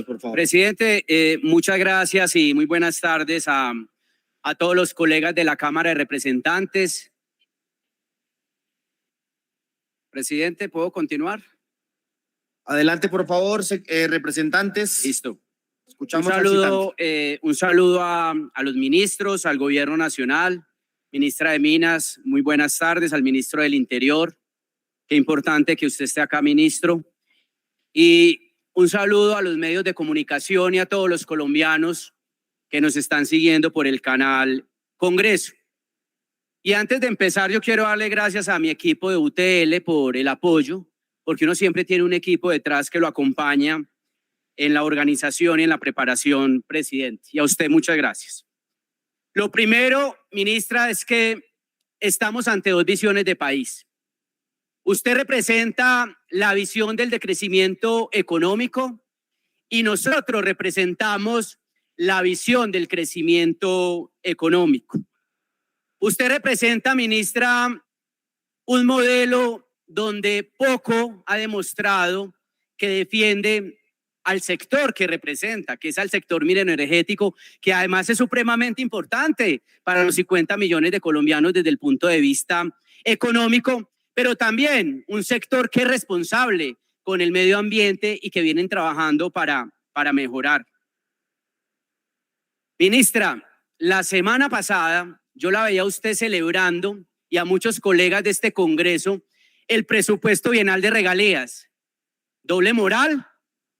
Por favor. Presidente, muchas gracias y muy buenas tardes a todos los colegas de la Cámara de Representantes. Presidente, ¿puedo continuar? Adelante, por favor, representantes. Listo. Escuchamos un saludo a los ministros, al Gobierno Nacional, ministra de Minas, muy buenas tardes, al ministro del Interior. Qué importante que usted esté acá, ministro. Y un saludo a los medios de comunicación y a todos los colombianos que nos están siguiendo por el canal Congreso. Y antes de empezar, yo quiero darle gracias a mi equipo de UTL por el apoyo, porque uno siempre tiene un equipo detrás que lo acompaña en la organización y en la preparación, presidente. Y a usted muchas gracias. Lo primero, ministra, es que estamos ante dos visiones de país. Usted representa la visión del decrecimiento económico y nosotros representamos la visión del crecimiento económico. Usted representa, ministra, un modelo donde poco ha demostrado que defiende al sector que representa, que es al sector minero energético, que además es supremamente importante para los 50 millones de colombianos desde el punto de vista económico, pero también un sector que es responsable con el medio ambiente y que vienen trabajando para mejorar. Ministra, la semana pasada yo la veía a usted celebrando y a muchos colegas de este Congreso el presupuesto bienal de regalías. Doble moral,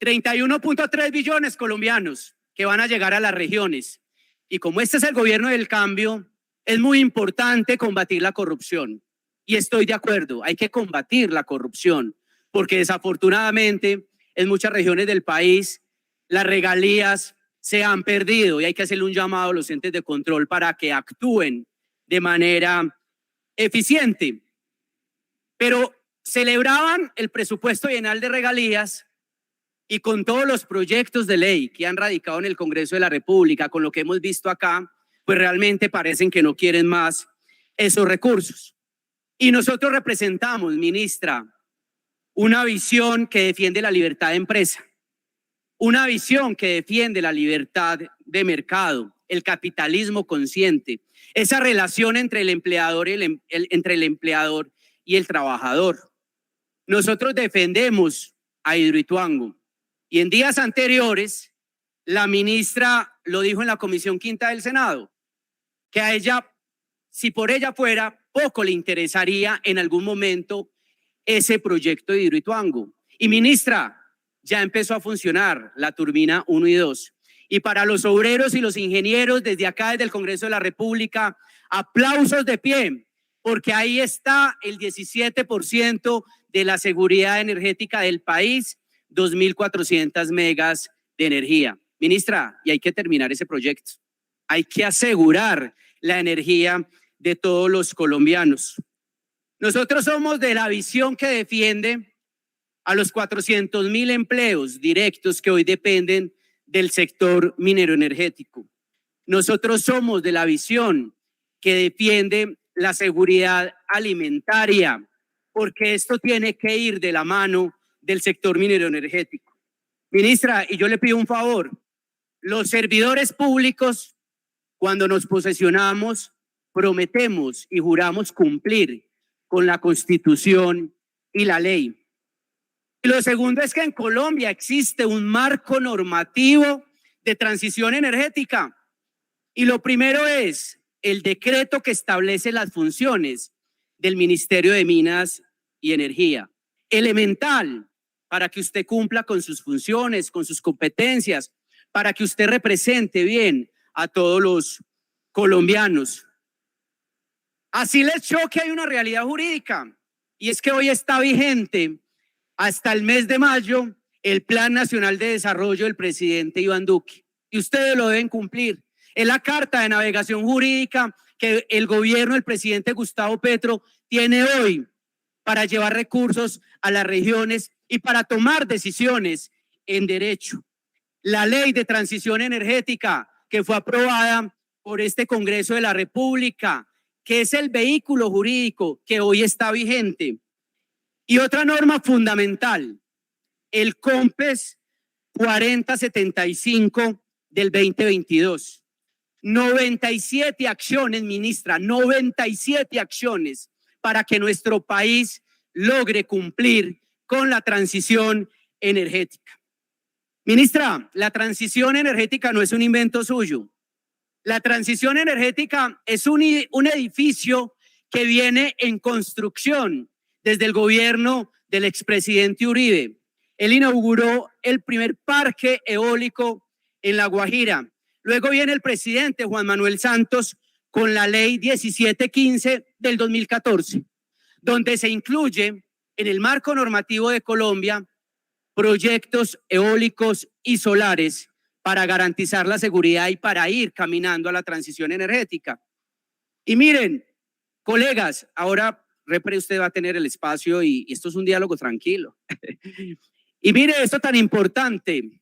31.3 billones colombianos que van a llegar a las regiones. Y como este es el gobierno del cambio, es muy importante combatir la corrupción. Y estoy de acuerdo, hay que combatir la corrupción, porque desafortunadamente en muchas regiones del país las regalías se han perdido y hay que hacerle un llamado a los entes de control para que actúen de manera eficiente. Pero celebraban el presupuesto bienal de regalías y con todos los proyectos de ley que han radicado en el Congreso de la República, con lo que hemos visto acá, pues realmente parecen que no quieren más esos recursos. Y nosotros representamos, ministra, una visión que defiende la libertad de empresa, una visión que defiende la libertad de mercado, el capitalismo consciente, esa relación entre el empleador y el trabajador. Nosotros defendemos a Hidroituango y en días anteriores la ministra lo dijo en la Comisión Quinta del Senado, que a ella, si por ella fuera, poco le interesaría en algún momento ese proyecto de Hidroituango. Y ministra, ya empezó a funcionar la turbina 1 y 2. Y para los obreros y los ingenieros desde acá, desde el Congreso de la República, aplausos de pie, porque ahí está el 17% de la seguridad energética del país, 2.400 megas de energía. Ministra, y hay que terminar ese proyecto. Hay que asegurar la energía de todos los colombianos. Nosotros somos de la visión que defiende a los 400.000 empleos directos que hoy dependen del sector minero energético. Nosotros somos de la visión que defiende la seguridad alimentaria, porque esto tiene que ir de la mano del sector minero energético. Ministra, y yo le pido un favor, los servidores públicos, cuando nos posesionamos, prometemos y juramos cumplir con la Constitución y la ley. Y lo segundo es que en Colombia existe un marco normativo de transición energética. Y lo primero es el decreto que establece las funciones del Ministerio de Minas y Energía. Elemental para que usted cumpla con sus funciones, con sus competencias, para que usted represente bien a todos los colombianos. Así les choque, hay una realidad jurídica y es que hoy está vigente hasta el mes de mayo el Plan Nacional de Desarrollo del presidente Iván Duque y ustedes lo deben cumplir. Es la carta de navegación jurídica que el gobierno del presidente Gustavo Petro tiene hoy para llevar recursos a las regiones y para tomar decisiones en derecho. La ley de transición energética que fue aprobada por este Congreso de la República, que es el vehículo jurídico que hoy está vigente. Y otra norma fundamental, el COMPES 4075 del 2022. 97 acciones, ministra, 97 acciones para que nuestro país logre cumplir con la transición energética. Ministra, la transición energética no es un invento suyo. La transición energética es un edificio que viene en construcción desde el gobierno del expresidente Uribe. Él inauguró el primer parque eólico en La Guajira. Luego viene el presidente Juan Manuel Santos con la ley 1715 del 2014, donde se incluye en el marco normativo de Colombia proyectos eólicos y solares para garantizar la seguridad y para ir caminando a la transición energética. Y miren, colegas, ahora Repre usted va a tener el espacio y esto es un diálogo tranquilo. Y mire esto tan importante,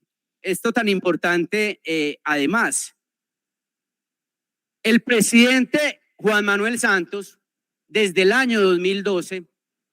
además, el presidente Juan Manuel Santos, desde el año 2012,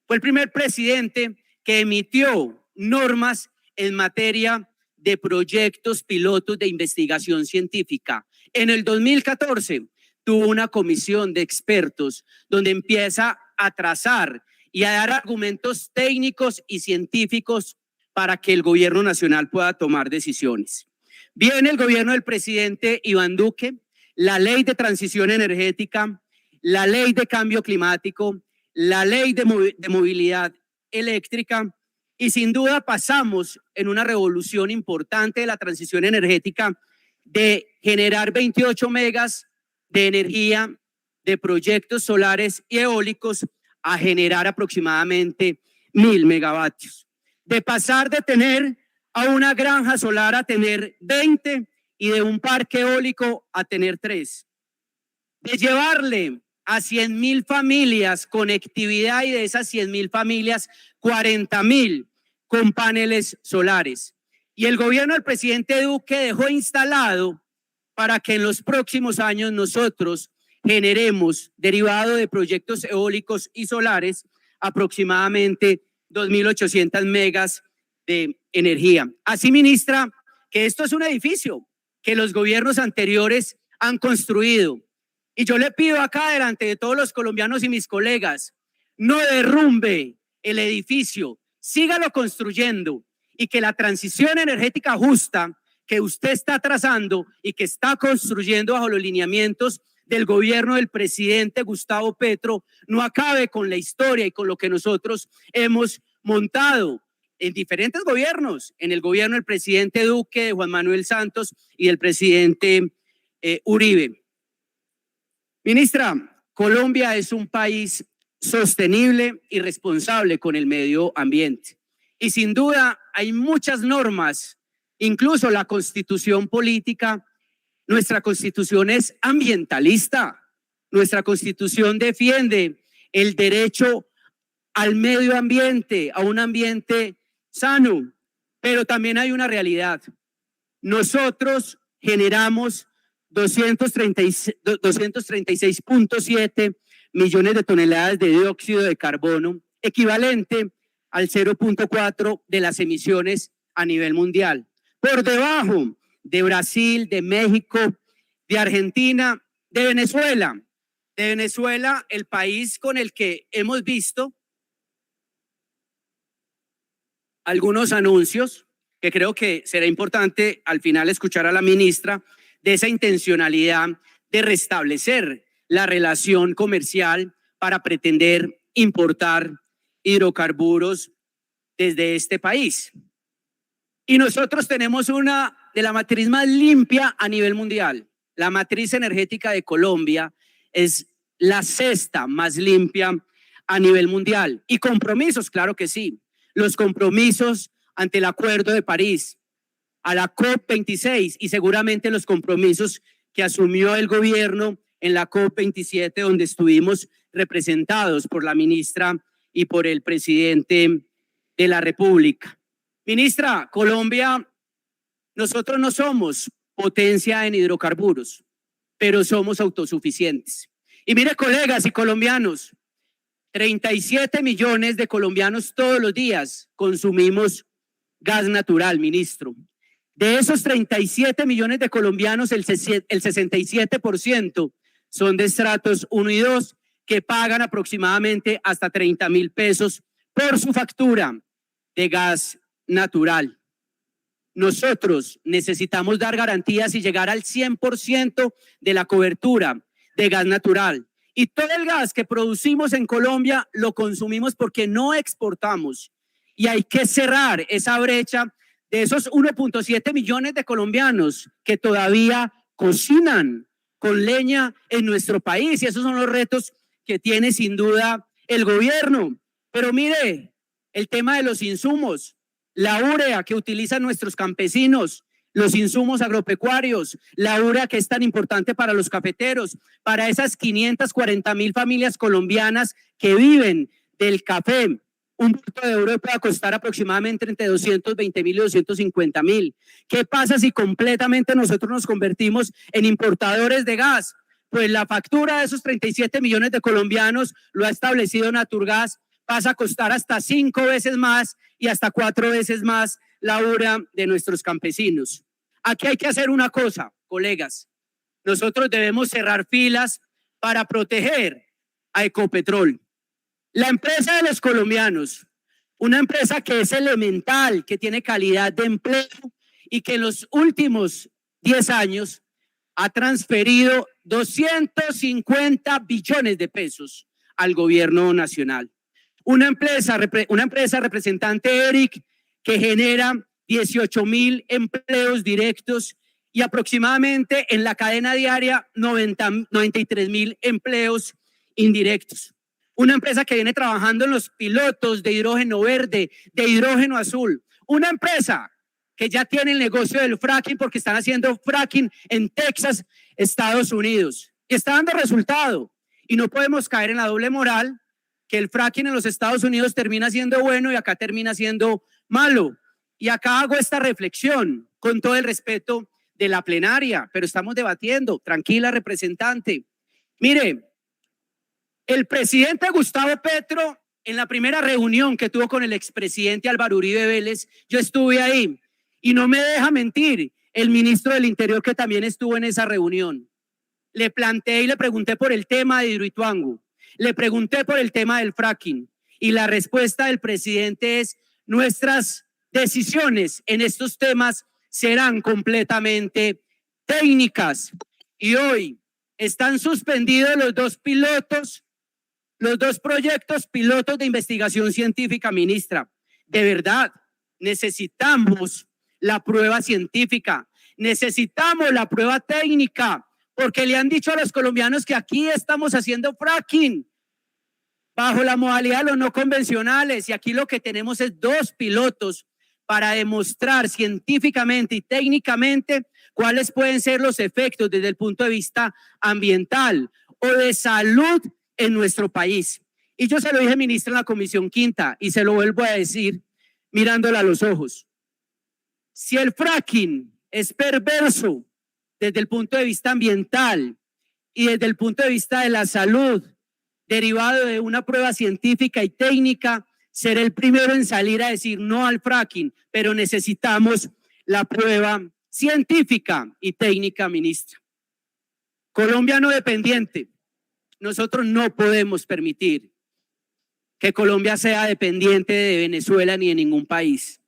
fue el primer presidente que emitió normas en materia de proyectos pilotos de investigación científica. En el 2014 tuvo una comisión de expertos donde empieza a trazar y a dar argumentos técnicos y científicos para que el gobierno nacional pueda tomar decisiones. Viene el gobierno del presidente Iván Duque, la ley de transición energética, la ley de cambio climático, la ley de movilidad eléctrica, y sin duda pasamos en una revolución importante de la transición energética de generar 28 megas de energía de proyectos solares y eólicos a generar aproximadamente 1000 megavatios. De pasar de tener a una granja solar a tener 20 y de un parque eólico a tener 3. De llevarle a 100,000 familias conectividad y de esas 100,000 familias, 40,000 con paneles solares. Y el gobierno del presidente Duque dejó instalado para que en los próximos años nosotros generemos, derivado de proyectos eólicos y solares, aproximadamente 2.800 megas de energía. Así, ministra, que esto es un edificio que los gobiernos anteriores han construido. Y yo le pido acá delante de todos los colombianos y mis colegas, no derrumbe el edificio, sígalo construyendo y que la transición energética justa que usted está trazando y que está construyendo bajo los lineamientos del gobierno del presidente Gustavo Petro no acabe con la historia y con lo que nosotros hemos montado en diferentes gobiernos, en el gobierno del presidente Duque, de Juan Manuel Santos y del presidente Uribe. Ministra, Colombia es un país sostenible y responsable con el medio ambiente. Y sin duda hay muchas normas, incluso la constitución política. Nuestra constitución es ambientalista. Nuestra constitución defiende el derecho al medio ambiente, a un ambiente sano. Pero también hay una realidad. Nosotros generamos 236.7 millones de toneladas de dióxido de carbono, equivalente al 0.4 de las emisiones a nivel mundial. Por debajo de Brasil, de México, de Argentina, de Venezuela. De Venezuela, el país con el que hemos visto algunos anuncios, que creo que será importante al final escuchar a la ministra, de esa intencionalidad de restablecer la relación comercial para pretender importar hidrocarburos desde este país. Y nosotros tenemos una de la matriz más limpia a nivel mundial. La matriz energética de Colombia es la sexta más limpia a nivel mundial. Y compromisos, claro que sí. Los compromisos ante el Acuerdo de París, a la COP26 y seguramente los compromisos que asumió el gobierno en la COP27, donde estuvimos representados por la ministra y por el presidente de la República. Ministra, Colombia, nosotros no somos potencia en hidrocarburos, pero somos autosuficientes. Y mire, colegas y colombianos, 37 millones de colombianos todos los días consumimos gas natural, ministro. De esos 37 millones de colombianos, el 67% son de estratos 1 y 2, que pagan aproximadamente hasta 30.000 pesos por su factura de gas natural. Nosotros necesitamos dar garantías y llegar al 100% de la cobertura de gas natural. Y todo el gas que producimos en Colombia lo consumimos porque no exportamos. Y hay que cerrar esa brecha de esos 1.7 millones de colombianos que todavía cocinan con leña en nuestro país. Y esos son los retos que tiene sin duda el gobierno. Pero mire, el tema de los insumos, la urea que utilizan nuestros campesinos, los insumos agropecuarios, la urea que es tan importante para los cafeteros, para esas 540.000 familias colombianas que viven del café. Un bulto de oro puede costar aproximadamente entre 220.000 y 250.000. ¿Qué pasa si completamente nosotros nos convertimos en importadores de gas? Pues la factura de esos 37 millones de colombianos, lo ha establecido Naturgas, pasa a costar hasta 5 veces más y hasta 4 veces más la urea de nuestros campesinos. Aquí hay que hacer una cosa, colegas. Nosotros debemos cerrar filas para proteger a Ecopetrol. La empresa de los colombianos, una empresa que es elemental, que tiene calidad de empleo y que en los últimos 10 años ha transferido 250 billones de pesos al gobierno nacional. Una empresa representante ERIC que genera 18.000 empleos directos y aproximadamente en la cadena diaria 93.000 empleos indirectos. Una empresa que viene trabajando en los pilotos de hidrógeno verde, de hidrógeno azul. Una empresa que ya tiene el negocio del fracking porque están haciendo fracking en Texas, Estados Unidos. Y está dando resultado. Y no podemos caer en la doble moral que el fracking en los Estados Unidos termina siendo bueno y acá termina siendo malo. Y acá hago esta reflexión con todo el respeto de la plenaria, pero estamos debatiendo. Tranquila, representante. Mire, el presidente Gustavo Petro, en la primera reunión que tuvo con el expresidente Álvaro Uribe Vélez, yo estuve ahí y no me deja mentir el ministro del Interior que también estuvo en esa reunión. Le planteé y le pregunté por el tema de Hidroituango, le pregunté por el tema del fracking y la respuesta del presidente es: nuestras decisiones en estos temas serán completamente técnicas. Y hoy están suspendidos los dos proyectos pilotos de investigación científica, ministra. De verdad, necesitamos la prueba científica, necesitamos la prueba técnica, porque le han dicho a los colombianos que aquí estamos haciendo fracking bajo la modalidad de los no convencionales, y aquí lo que tenemos es 2 pilotos para demostrar científicamente y técnicamente cuáles pueden ser los efectos desde el punto de vista ambiental o de salud en nuestro país. Y yo se lo dije, ministra, en la Comisión Quinta, y se lo vuelvo a decir mirándola a los ojos. Si el fracking es perverso desde el punto de vista ambiental y desde el punto de vista de la salud, derivado de una prueba científica y técnica, seré el primero en salir a decir no al fracking, pero necesitamos la prueba científica y técnica, ministra. Colombia no dependiente. Nosotros no podemos permitir que Colombia sea dependiente de Venezuela ni de ningún país.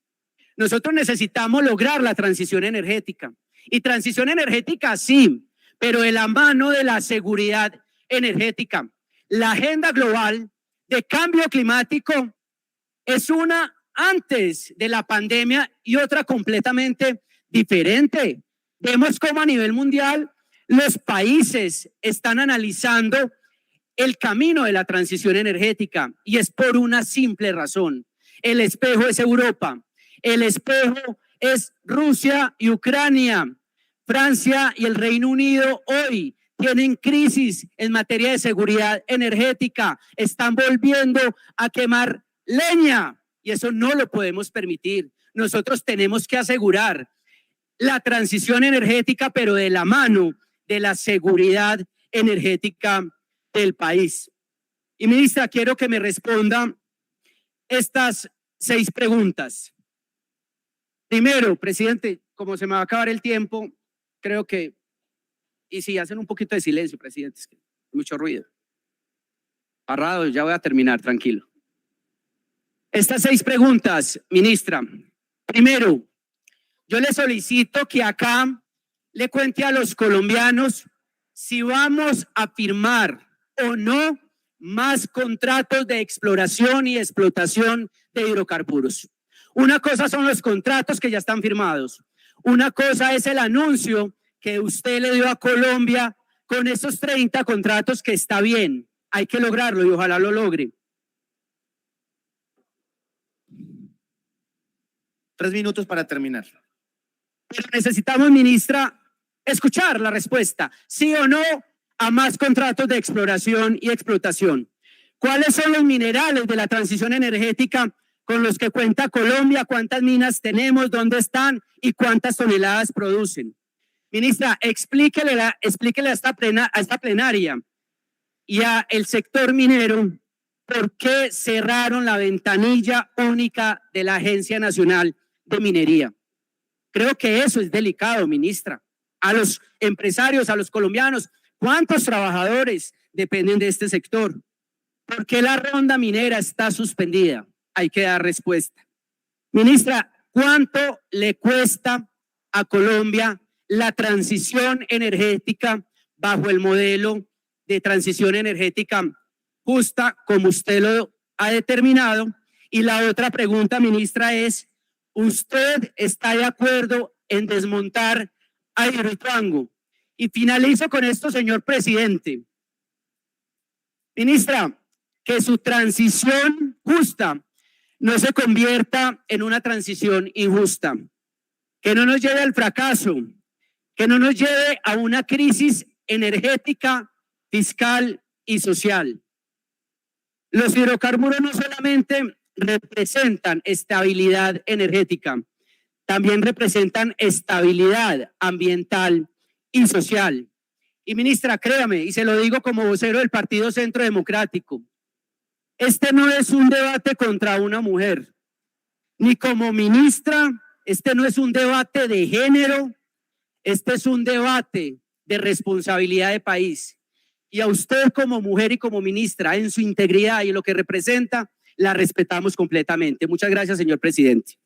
Nosotros necesitamos lograr la transición energética. Y transición energética sí, pero de la mano de la seguridad energética. La agenda global de cambio climático es una antes de la pandemia y otra completamente diferente. Vemos cómo a nivel mundial los países están analizando el camino de la transición energética, y es por una simple razón. El espejo es Europa, el espejo es Rusia y Ucrania. Francia y el Reino Unido hoy tienen crisis en materia de seguridad energética, están volviendo a quemar leña y eso no lo podemos permitir. Nosotros tenemos que asegurar la transición energética, pero de la mano de la seguridad energética del país. Y ministra, quiero que me responda estas 6 preguntas. Primero, presidente, como se me va a acabar el tiempo, creo que, y si hacen un poquito de silencio, presidente, es que hay mucho ruido. Parrado, ya voy a terminar, tranquilo. Estas 6 preguntas, ministra. Primero, yo le solicito que acá le cuente a los colombianos si vamos a firmar o no más contratos de exploración y explotación de hidrocarburos. Una cosa son los contratos que ya están firmados. Una cosa es el anuncio que usted le dio a Colombia con esos 30 contratos, que está bien, hay que lograrlo y ojalá lo logre. 3 minutos para terminar. Pero necesitamos, ministra, escuchar la respuesta, sí o no a más contratos de exploración y explotación. ¿Cuáles son los minerales de la transición energética con los que cuenta Colombia? ¿Cuántas minas tenemos? ¿Dónde están? ¿Y cuántas toneladas producen? Ministra, explíquele a esta plenaria y a el sector minero por qué cerraron la ventanilla única de la Agencia Nacional de Minería. Creo que eso es delicado, ministra. A los empresarios, a los colombianos, ¿cuántos trabajadores dependen de este sector? ¿Por qué la ronda minera está suspendida? Hay que dar respuesta. Ministra, ¿cuánto le cuesta a Colombia la transición energética bajo el modelo de transición energética justa, como usted lo ha determinado? Y la otra pregunta, ministra, es: ¿usted está de acuerdo en desmontar a Hidroituango? Y finalizo con esto, señor presidente. Ministra, que su transición justa no se convierta en una transición injusta, que no nos lleve al fracaso, que no nos lleve a una crisis energética, fiscal y social. Los hidrocarburos no solamente representan estabilidad energética, también representan estabilidad ambiental y social. Y ministra, créame, y se lo digo como vocero del Partido Centro Democrático, este no es un debate contra una mujer, ni como ministra, este no es un debate de género, este es un debate de responsabilidad de país. Y a usted como mujer y como ministra, en su integridad y en lo que representa, la respetamos completamente. Muchas gracias, señor presidente.